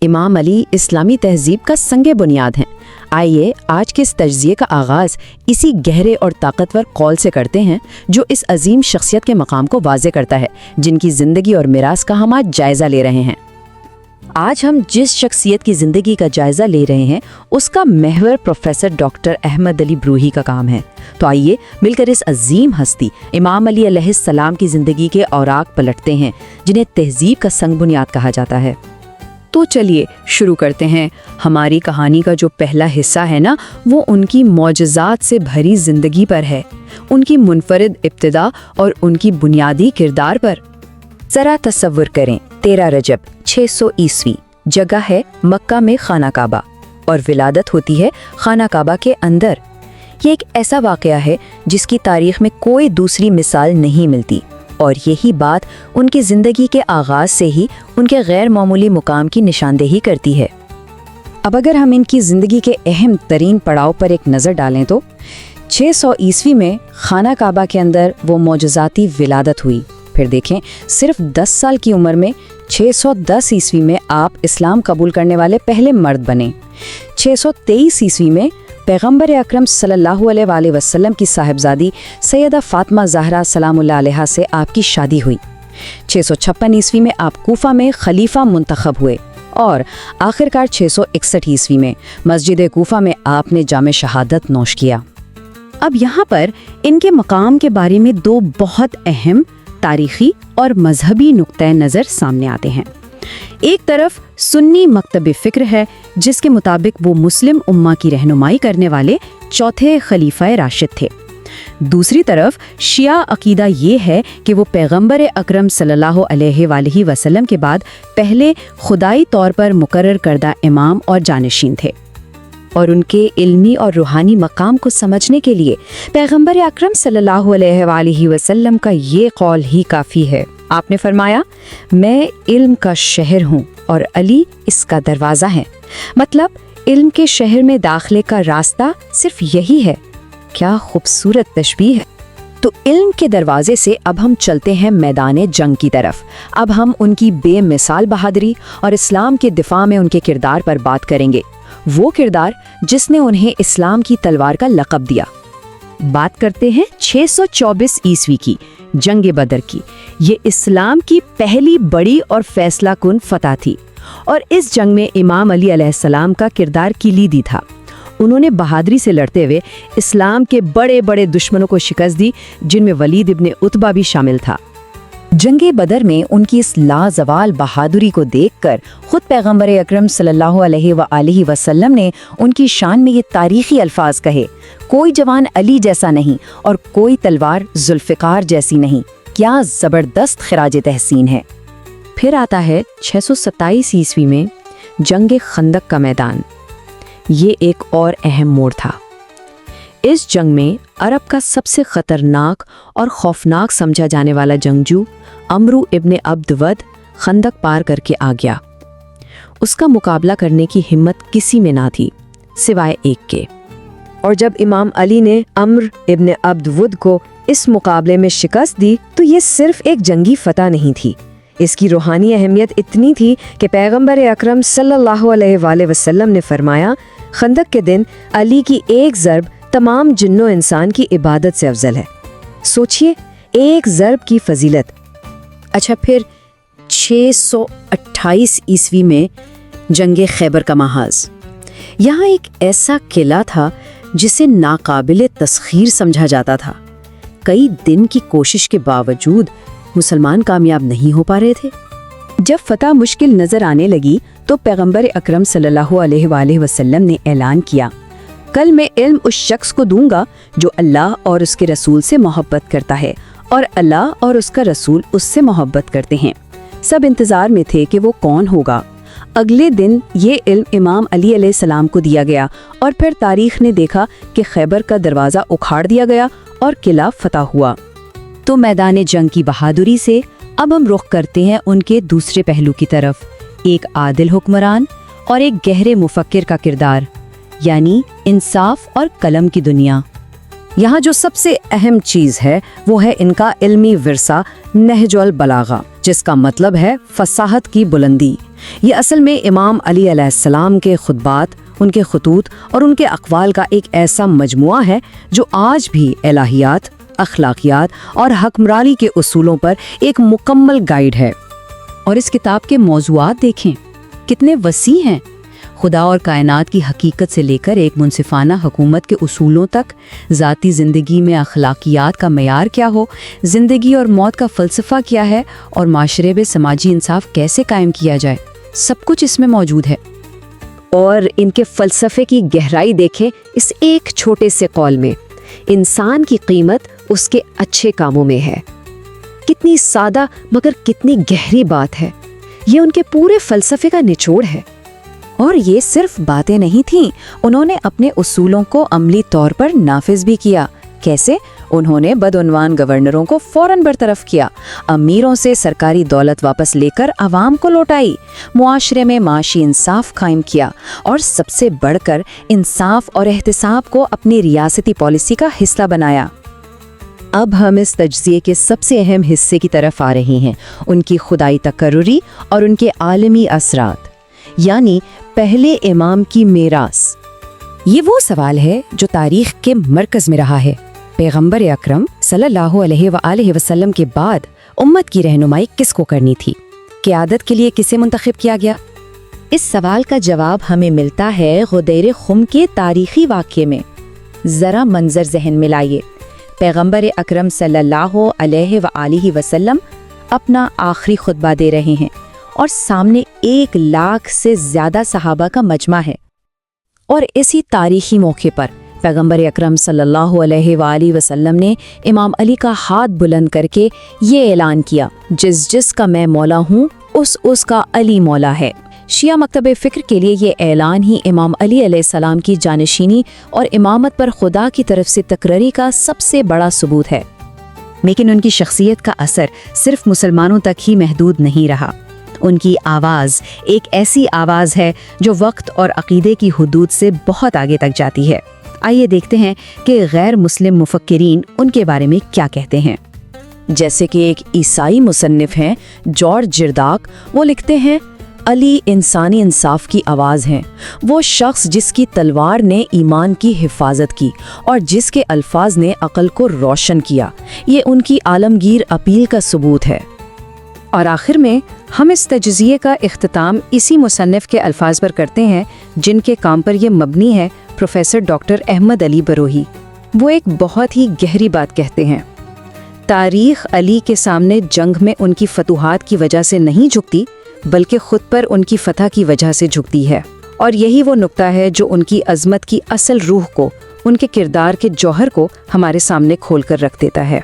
इमाम अली इस्लामी तहजीब का संगे बुनियाद हैं। आइए आज के इस तज्ज़िये का आगाज़ इसी गहरे और ताकतवर कौल से करते हैं जो इस अजीम शख्सियत के मकाम को वाज़े करता है, जिनकी ज़िंदगी और मिरास का हम आज जायज़ा ले रहे हैं। आज हम जिस शख्सियत की ज़िंदगी का जायज़ा ले रहे हैं उसका महवर प्रोफेसर डॉक्टर अहमद अली ब्रूही का काम है। तो आइए मिलकर इस अजीम हस्ती इमाम अली अलैहिस्सलाम की ज़िंदगी के औराक पलटते हैं, जिन्हें तहजीब का संग बुनियाद कहा जाता है। तो चलिए शुरू करते हैं। हमारी कहानी का जो पहला हिस्सा है ना, वो उनकी मौजज़ात से भरी ज़िंदगी पर है, उनकी मुनफरिद इब्तिदा और उनकी बुनियादी किरदार पर। ज़रा तसव्वुर करें, 13 रजब 600 ईस्वी, जगह है मक्का में खाना काबा और विलादत होती है खाना काबा के अंदर। ये एक ऐसा वाक़या है जिसकी तारीख़ में कोई दूसरी मिसाल नहीं मिलती, और यही बात उनकी ज़िंदगी के आगाज़ से ही उनके गैर मामूली मुकाम की निशानदेही करती है। अब अगर हम इनकी ज़िंदगी के अहम तरीन पड़ाव पर एक नज़र डालें तो 600 ईस्वी में खाना काबा के अंदर वो मौजज़ाती विलादत हुई। फिर देखें, सिर्फ 10 साल की उम्र में 610 ईस्वी में आप इस्लाम कबूल करने वाले पहले मर्द बने। 623 ईस्वी में पैगंबर अकरम सल्लल्लाहु अलैहि वसल्लम की साहिबजादी सैयदा फातिमा ज़हरा सलामुल्लाह अलैहा से आपकी शादी हुई। 656 ईस्वी में आप कूफा में खलीफा मुंतखब हुए और आखिरकार 661 ईस्वी में मस्जिद कूफा में आपने जामे शहादत नोश किया। अब यहाँ पर इनके मकाम के बारे में दो बहुत अहम तारीख़ी और मजहबी नुक्ते नज़र सामने आते हैं। एक तरफ सुन्नी मकतब फ़िक्र है, जिसके मुताबिक वो मुस्लिम उम्मा की रहनुमाई करने वाले चौथे खलीफा राशिद थे। दूसरी तरफ शिया अकीदा ये है कि वो पैगंबर अकरम सल्लल्लाहु अलैहि वसल्लम के बाद पहले खुदाई तौर पर मुकर्रर करदा इमाम और जानशीन थे, और उनके इल्मी और रूहानी मकाम को समझने के लिए पैगंबर अकरम सल्लल्लाहु अलैहि वसल्लम का ये कौल ही काफ़ी है। आपने फरमाया, मैं इल्म का शहर हूँ और अली इसका दरवाज़ा है। मतलब इल्म के शहर में दाखिले का रास्ता सिर्फ यही है। क्या खूबसूरत तशबीह है। तो इल्म के दरवाजे से अब हम चलते हैं मैदान जंग की तरफ। अब हम उनकी बेमिसाल बहादुरी और इस्लाम के दिफा में उनके किरदार पर बात करेंगे, वो किरदार जिसने उन्हें इस्लाम की तलवार का लक़ब दिया। बात करते हैं 624 ईस्वी की जंग बदर की। ये इस्लाम की पहली बड़ी और फैसला कुन फतह थी, और इस जंग में इमाम अली अलैहिस्सलाम का किरदार किलीदी था। उन्होंने बहादुरी से लड़ते हुए इस्लाम के बड़े बड़े दुश्मनों को शिकस्त दी, जिनमें वलीद इब्ने उतबा भी शामिल था। जंगे बदर में उनकी इस लाजवाल बहादुरी को देखकर खुद पैगंबर अकरम सल्लल्लाहु अलैहि वसल्लम ने उनकी शान में ये तारीखी अल्फाज कहे, कोई जवान अली जैसा नहीं और कोई तलवार जुल्फ़िकार जैसी नहीं। क्या ज़बरदस्त खिराज तहसीन है। फिर आता है 627 ईस्वी में जंगे खंदक का मैदान। ये एक और अहम मोड़ था। इस जंग में अरब का सबसे ख़तरनाक और खौफनाक समझा जाने वाला जंगजू अमरू इब्ने अब्द वद खंदक पार करके आ गया। उसका मुकाबला करने की हिम्मत किसी में ना थी सिवाय एक के, और जब इमाम अली ने अम्र इब्ने अब्द वद को इस मुकाबले में शिकस्त दी तो ये सिर्फ एक जंगी फतह नहीं थी, इसकी रूहानी अहमियत इतनी थी कि पैगंबर अकरम सल्लल्लाहु अलैहि वसल्लम ने फरमाया, खंदक के दिन अली की एक ज़रब तमाम जिन्नो इंसान की इबादत से अफजल है। सोचिए, एक ज़रब की फजीलत। अच्छा, फिर 628 ईस्वी में जंगे खैबर का महाज। यहाँ एक ऐसा किला था जिसे नाकाबिले तस्खीर समझा जाता था। कई दिन की कोशिश के बावजूद मुसलमान कामयाब नहीं हो पा रहे थे। जब फतह मुश्किल नजर आने लगी तो पैगंबर अकरम सल्लल्लाहु अलैहि वसल्लम ने ऐलान किया, कल मैं इल्म उस शख्स को दूंगा जो अल्लाह और उसके रसूल से मोहब्बत करता है और अल्लाह और उसका रसूल उससे मोहब्बत करते हैं। सब इंतजार में थे कि वो कौन होगा। अगले दिन ये इल्म इमाम अली अलैहिस्सलाम को दिया गया और फिर तारीख ने देखा कि खैबर का दरवाज़ा उखाड़ दिया गया और किला फतह हुआ। तो मैदान जंग की बहादुरी से अब हम रुख करते हैं उनके दूसरे पहलू की तरफ, एक आदिल हुक्मरान और एक गहरे मुफक्किर का किरदार, यानी इंसाफ और कलम की दुनिया। यहाँ जो सबसे अहम चीज़ है वो है इनका इल्मी विरसा नहजुल बलागा, जिसका मतलब है फसाहत की बुलंदी। یہ اصل میں امام علی علیہ السلام کے خطبات، ان کے خطوط اور ان کے اقوال کا ایک ایسا مجموعہ ہے جو آج بھی الہیات، اخلاقیات اور حکمرانی کے اصولوں پر ایک مکمل گائیڈ ہے۔ اور اس کتاب کے موضوعات دیکھیں کتنے وسیع ہیں، خدا اور کائنات کی حقیقت سے لے کر ایک منصفانہ حکومت کے اصولوں تک، ذاتی زندگی میں اخلاقیات کا معیار کیا ہو، زندگی اور موت کا فلسفہ کیا ہے، اور معاشرے میں سماجی انصاف کیسے قائم کیا جائے، سب کچھ اس میں موجود ہے۔ اور ان کے فلسفے کی گہرائی دیکھیں اس ایک چھوٹے سے قول میں، انسان کی قیمت اس کے اچھے کاموں میں ہے۔ کتنی سادہ مگر کتنی گہری بات ہے، یہ ان کے پورے فلسفے کا نچوڑ ہے۔ اور یہ صرف باتیں نہیں تھیں، انہوں نے اپنے اصولوں کو عملی طور پر نافذ بھی کیا۔ کیسے؟ انہوں نے بدعنوان گورنروں کو فوراً برطرف کیا، امیروں سے سرکاری دولت واپس لے کر عوام کو لوٹائی، معاشرے میں معاشی انصاف قائم کیا، اور سب سے بڑھ کر انصاف اور احتساب کو اپنی ریاستی پالیسی کا حصہ بنایا۔ اب ہم اس تجزیے کے سب سے اہم حصے کی طرف آ رہے ہیں، ان کی خدائی تقرری اور ان کے عالمی اثرات، یعنی پہلے امام کی میراث۔ یہ وہ سوال ہے جو تاریخ کے مرکز میں رہا ہے۔ پیغمبر اکرم صلی اللہ علیہ وآلہ وسلم کے بعد امت کی رہنمائی کس کو کرنی تھی؟ قیادت کے لیے کسے منتخب کیا گیا؟ اس سوال کا جواب ہمیں ملتا ہے غدیر خم کے تاریخی واقعے میں۔ ذرا منظر ذہن میں لائیے، پیغمبر اکرم صلی اللہ علیہ وآلہ وسلم اپنا آخری خطبہ دے رہے ہیں، اور سامنے 1 لاکھ سے زیادہ صحابہ کا مجمع ہے۔ اور اسی تاریخی موقع پر پیغمبر اکرم صلی اللہ علیہ وآلہ وسلم نے امام علی کا ہاتھ بلند کر کے یہ اعلان کیا، جس کا میں مولا ہوں اس کا علی مولا ہے۔ شیعہ مکتب فکر کے لیے یہ اعلان ہی امام علی علیہ السلام کی جانشینی اور امامت پر خدا کی طرف سے تقرری کا سب سے بڑا ثبوت ہے۔ لیکن ان کی شخصیت کا اثر صرف مسلمانوں تک ہی محدود نہیں رہا۔ ان کی آواز ایک ایسی آواز ہے جو وقت اور عقیدے کی حدود سے بہت آگے تک جاتی ہے۔ آئیے دیکھتے ہیں کہ غیر مسلم مفکرین ان کے بارے میں کیا کہتے ہیں۔ جیسے کہ ایک عیسائی مصنف ہیں جارج جرداق، وہ لکھتے ہیں، علی انسانی انصاف کی آواز ہیں، وہ شخص جس کی تلوار نے ایمان کی حفاظت کی اور جس کے الفاظ نے عقل کو روشن کیا، یہ ان کی عالمگیر اپیل کا ثبوت ہے۔ اور آخر میں ہم اس تجزیے کا اختتام اسی مصنف کے الفاظ پر کرتے ہیں جن کے کام پر یہ مبنی ہے، پروفیسر ڈاکٹر احمد علی بروہی۔ وہ ایک بہت ہی گہری بات کہتے ہیں، تاریخ علی کے سامنے جنگ میں ان کی فتوحات کی وجہ سے نہیں جھکتی، بلکہ خود پر ان کی فتح کی وجہ سے جھکتی ہے، اور یہی وہ نقطہ ہے جو ان کی عظمت کی اصل روح کو، ان کے کردار کے جوہر کو ہمارے سامنے کھول کر رکھ دیتا ہے۔